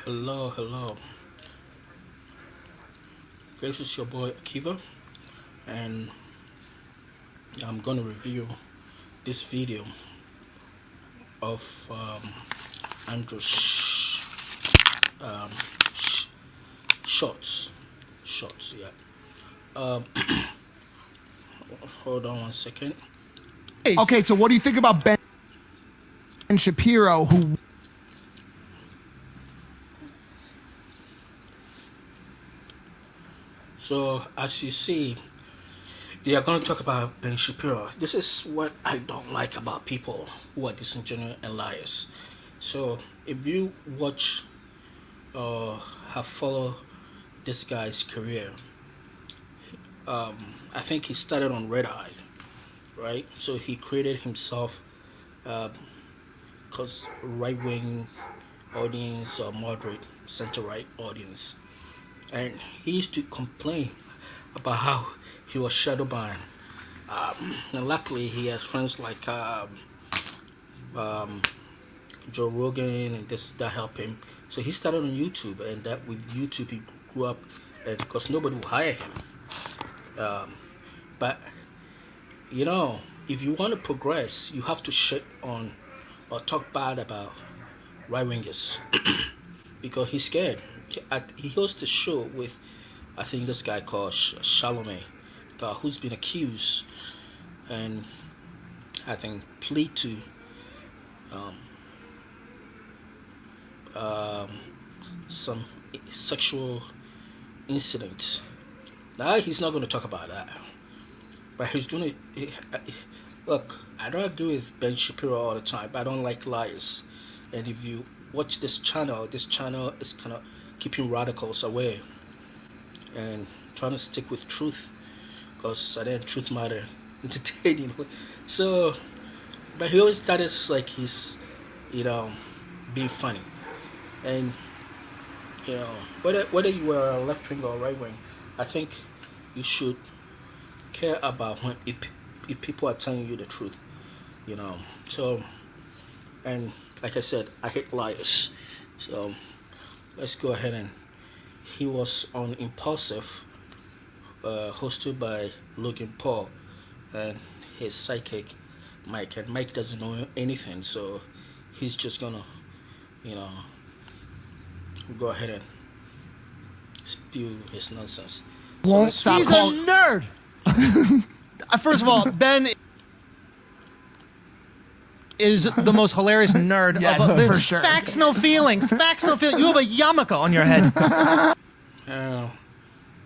Hello, hello. This is your boy Akiva, and I'm gonna review this video of Andrew um, Sh- Shorts. Shorts, yeah. Um, hold on one second. Okay, so what do you think about Ben Shapiro, who So, as you see, they are going to talk about Ben Shapiro. This is what I don't like about people who are disingenuous and liars. So, if you watch or have followed this guy's career, I think he started on Red Eye, right? So he created himself because right wing audience or moderate center right audience, and he used to complain about how he was shadow banned. And luckily, he has friends like um, Joe Rogan and this that help him. So he started on YouTube, and that with YouTube he grew up, and because nobody would hire him. But you know, if you want to progress, you have to shit on or talk bad about right wingers because he's scared. He hosts a show with, I think this guy called Charlemagne, who's been accused and I think plead to um, some sexual incidents. Now he's not going to talk about that, but he's doing it. Look, I don't agree with Ben Shapiro all the time, but I don't like liars. And if you watch this channel is kind of keeping radicals away and trying to stick with truth, because at the end, truth matter, entertaining. So, but he always that is like he's, you know, being funny, and you know whether you were a left wing or right wing, I think you should care about when if people are telling you the truth, you know. So, and like I said, I hate liars. So let's go ahead and he was on Impulsive, hosted by Logan Paul and his psychic Mike, and Mike doesn't know anything, so he's just gonna, you know, go ahead and spew his nonsense. won't stop He's a nerd. First of all, Ben is the most hilarious nerd. Yes, of, for sure. Facts, no feelings. Facts, no feelings. You have a yarmulke on your head.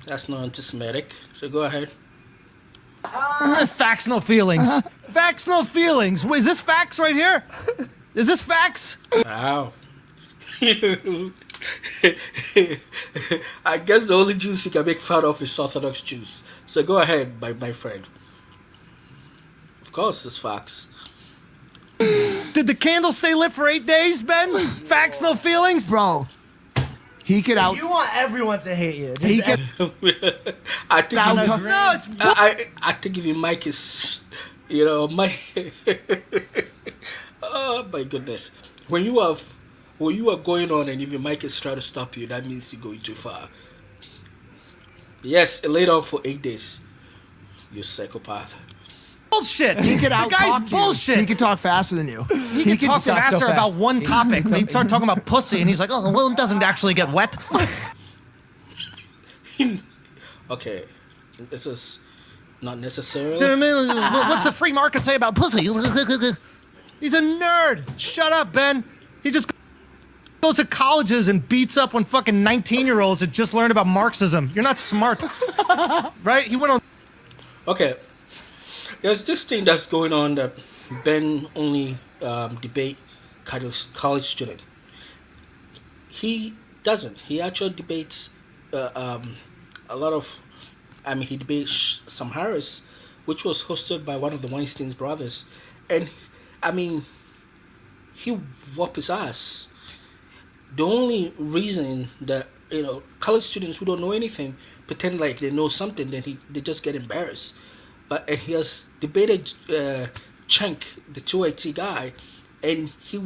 That's not anti-Semitic, so go ahead. Facts, no feelings. Facts, no feelings. Wait, is this facts right here? Is this facts? Wow. I guess the only Jews you can make fun of is Orthodox Jews. So go ahead, my friend. Of course, it's facts. Did the candle stay lit for 8 days, Ben? Facts, no feelings? bro. He could out. You want everyone to hate you. Just He could I think out. No, it's I think if your mic is, you know, Mike. Oh my goodness! When you are going on and if your mic is trying to stop you, that means you're going too far. Yes, it laid on for 8 days. You psychopath. bullshit. He could The out guy's talk you. bullshit. He could talk faster than you. He can talk say- faster so fast. about one topic. He started talking about pussy, and he's like, "Oh, well, it doesn't actually get wet." Okay, this is not necessarily. What's the free market say about pussy? He's a nerd. Shut up, Ben. He just goes to colleges and beats up on fucking 19-year-olds that just learned about Marxism. You're not smart, right? He went on. Okay, there's this thing that's going on that Ben only debate college student. He doesn't. He actually debates a lot of. I mean, he debates Sam Harris, which was hosted by one of the Weinstein's brothers, and I mean, he whoop his ass. The only reason that college students who don't know anything pretend like they know something, then they just get embarrassed. But and he has debated Cenk, the 2IT guy, and he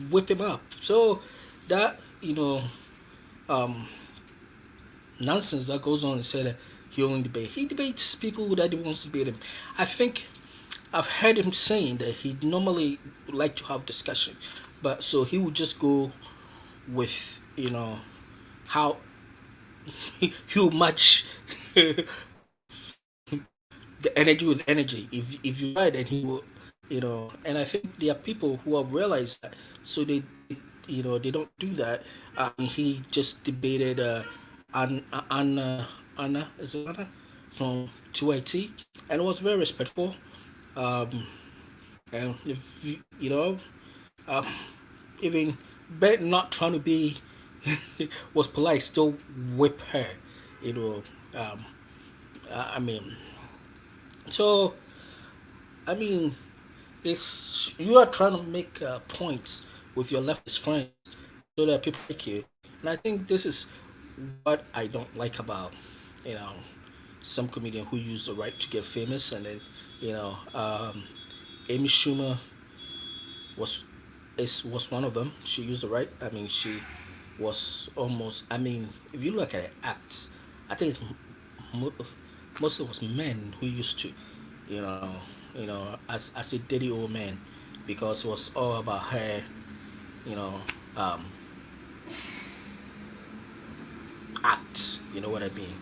whip him up. So that um, nonsense that goes on and say that he only debate. He debates people that he wants to debate him. I think I've heard him saying that he normally like to have discussion, but so he would just go with how he'll match the energy with energy. If you try, then he will, And I think there are people who have realized that, so they don't do that. He just debated Anna, is it Anna from 2IT, and it was very respectful. Um, and if um, even Ben not trying to be was polite, still whip her, you know. Um, I mean, so I mean, it's you are trying to make points with your leftist friends so that people like you, and I think this is what I don't like about you know some comedian who use the right to get famous, and then you know um, Amy Schumer was was one of them. She used the right. I mean, she was almost. I mean, if you look at her acts, I think it's mo- mostly was men who used to, you know, as a dirty old man, because it was all about her, you know, um, acts. You know what I mean?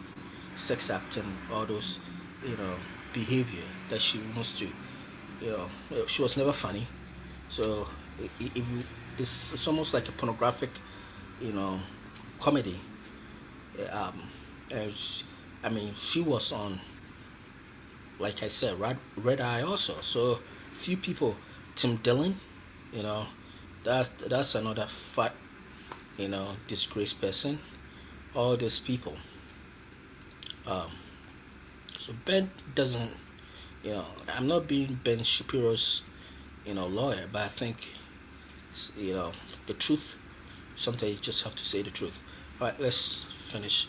Sex act and all those, you know, behavior that she wants to. She was never funny. So if you, it's almost like a pornographic, you know, comedy. Um, and I mean, she was on, like I said, Red Eye also. So few people, Tim Dillon, you know, that's another fat, disgraced person. All these people. Um, so Ben doesn't, I'm not being Ben Shapiro's, lawyer, but I think, you know, the truth. Sometimes you just have to say the truth. All right, let's finish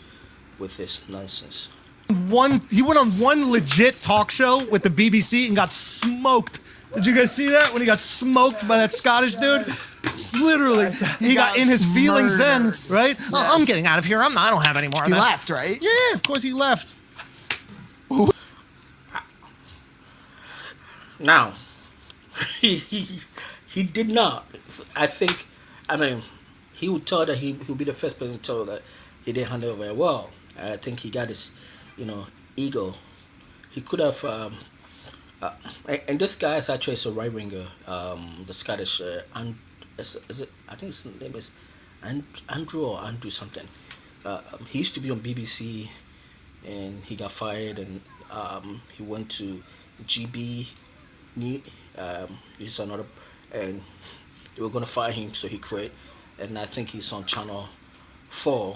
with this nonsense. He went on one legit talk show with the BBC and got smoked. Did you guys see that when he got smoked by that Scottish dude? Literally, he got in his feelings then, right? Yes. Oh, I'm getting out of here. I don't have any more of this. He left, right? Yeah, of course he left. Now, he did not. I think. I mean, he would tell that he would be the first person to tell that he didn't handle it very well. I think he got his, ego. He could have. And this guy is actually a right winger. The Scottish. Is it? I think his name is Andrew or Andrew something. He used to be on BBC, and he got fired, and he went to GB. He's another, and they were gonna fire him, so he quit, and I think he's on Channel 4,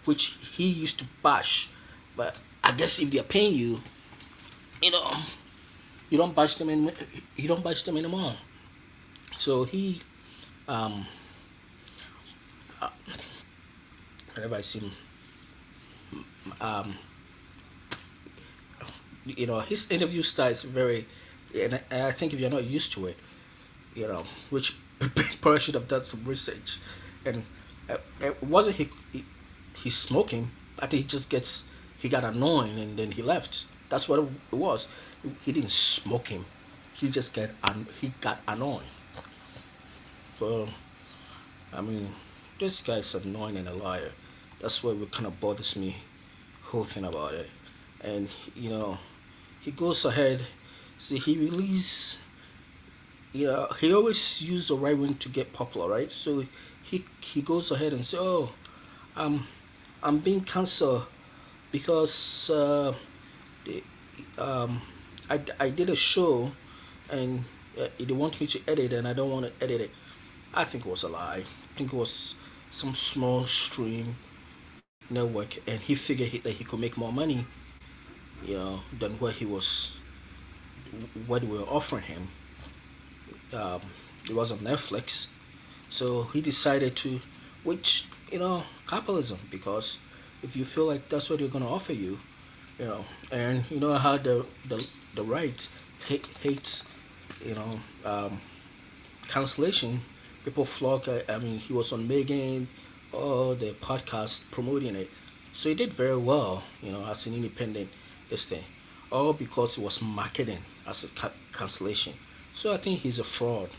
which he used to bash, but I guess if they're paying you, you know, you don't bash them you don't bash them anymore. So he, um, uh, whenever I see him, um, his interview style is very, and I think if you're not used to it, which probably should have done some research, and it wasn't he's smoking. I think he got annoying and then he left. That's what it was. He didn't smoke him. He just he got annoying. So, I mean, this guy's annoying and a liar. That's what kind of bothers me, whole thing about it. And he goes ahead. See, he released. He always used the right wing to get popular, right? So he goes ahead and say, "Oh, I'm being cancelled because the, I did a show and they want me to edit and I don't want to edit it." I think it was a lie. I think it was some small stream network, and he figured that he could make more money, than what we were offering him. It was on Netflix, so he decided to, which capitalism, because if you feel like that's what they're gonna offer you, and you know how the right hates, cancellation, People flock. I mean, he was on Megan, all the podcast promoting it. So he did very well, as an independent this thing. All because it was marketing as a cancellation. So I think he's a fraud.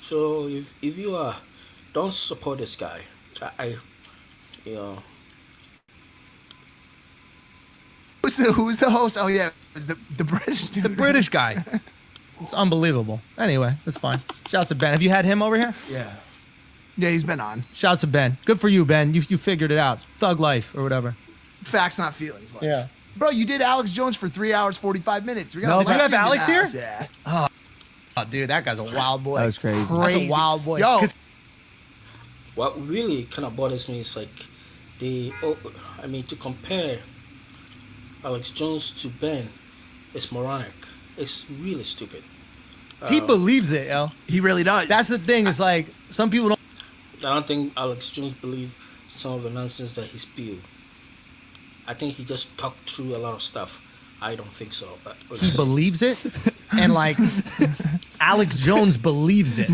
So if you are, don't support this guy. I you know, Who's the host? Oh yeah, it was the British dude. The British guy. It's unbelievable. Anyway, that's fine. Shouts to Ben. Have you had him over here? Yeah. Yeah, he's been on. Shouts to Ben. Good for you, Ben. You figured it out. Thug life or whatever. Facts, not feelings. Life. Yeah. Bro, you did Alex Jones for 3 hours 45 minutes. We No, did you have Alex here? Yeah. Oh, dude, that guy's a wild boy. That was crazy. That's a wild boy. Yo, what really kind of bothers me is like to compare Alex Jones to Ben is moronic. It's really stupid. He believes it, yo. he really does. That's the thing. It's like some people don't. I don't think Alex Jones believes some of the nonsense that he spewed. I think he just talked through a lot of stuff. I don't think so. But He believes it, and like Alex Jones believes it.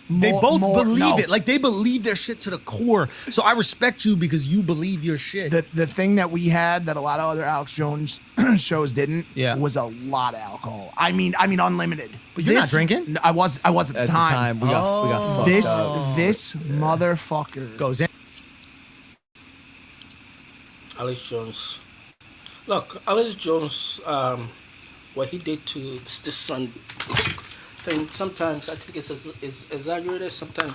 They both believe it. Like they believe their shit to the core. So I respect you because you believe your shit. The thing that we had that a lot of other Alex Jones shows didn't was a lot of alcohol. I mean unlimited. But you're not drinking? No, I was at the time. We got fucked This up. motherfucker Goes in. Alex Jones. Look, Alex Jones, what he did to the Sun thing, sometimes I think it's exaggerated. Sometimes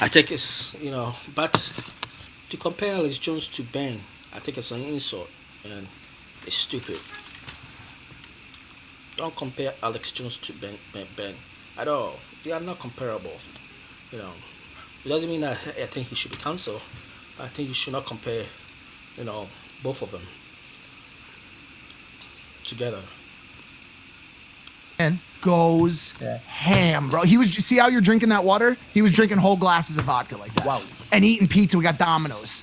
I think it's, but to compare Alex Jones to Ben, I think it's an insult and it's stupid. Don't compare Alex Jones to Ben at all. They are not comparable. It doesn't mean that I think he should be cancelled. I think you should not compare, both of them together. And goes ham, bro. He was. See how you're drinking that water? He was drinking whole glasses of vodka like that. Wow. And eating pizza. We got Domino's.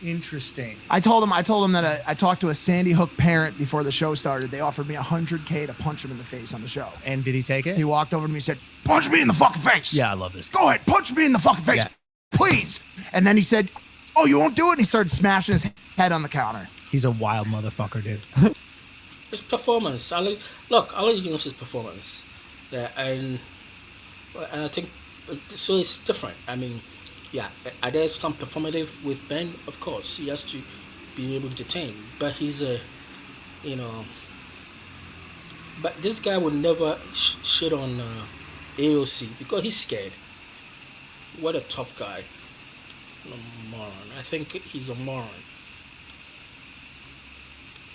interesting. I told him that I talked to a Sandy Hook parent before the show started. They offered me $100K to punch him in the face on the show. And did he take it? He walked over to me and said, "Punch me in the fucking face." Yeah, I love this. Go ahead, punch me in the fucking face, Yeah. please. And then he said, "Oh, you won't do it?" And he started smashing his head on the counter. He's a wild motherfucker, dude. His performance. Alex Jones' performance. Yeah, and I think so. It's different. I mean, yeah, are there some performative with Ben? Of course, he has to be able to entertain. But he's but this guy would never shit on AOC because he's scared. What a tough guy. A moron. I think he's a moron.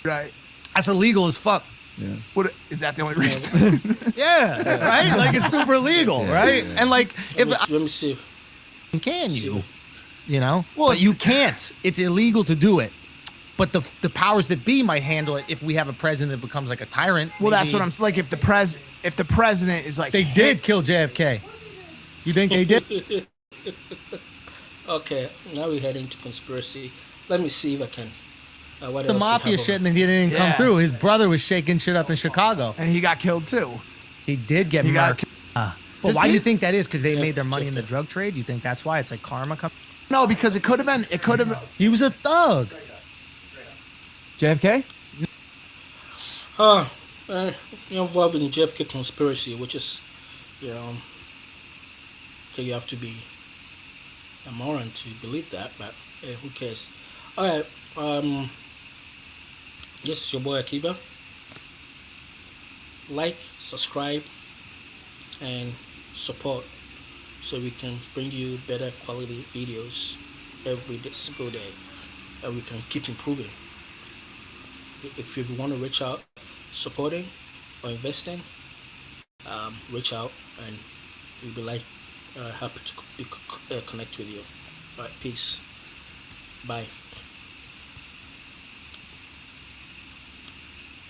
Right. That's illegal as fuck. Yeah. What is that the only reason? Yeah, right? Like it's super legal, right? And like, if Let me see. can you? Well, But you can't. It's illegal to do it. But the powers that be might handle it if we have a president that becomes like a tyrant. well, that's maybe. what I'm like. If the president is like, They did kill JFK. You think they did? Okay, now we're heading to conspiracy. Let me see if I can. What The else we mafia have shit over- and he didn't come Yeah. through. His brother was shaking shit up in Chicago. and he got killed too. He did get He got murked. But Does why do he- you think that is? Because they Yeah, made their money in the JFK. drug trade? You think that's why? It's like karma coming? No, because it could have been. He was a thug. JFK? You're involved in JFK conspiracy, which is, so you have to be a moron to believe that, but who cares? All right, this is your boy Akiva. Like, subscribe, and support so we can bring you better quality videos every single day, and we can keep improving. If you want to reach out supporting or investing, reach out and we'll be happy to connect with you. All right, peace. Bye.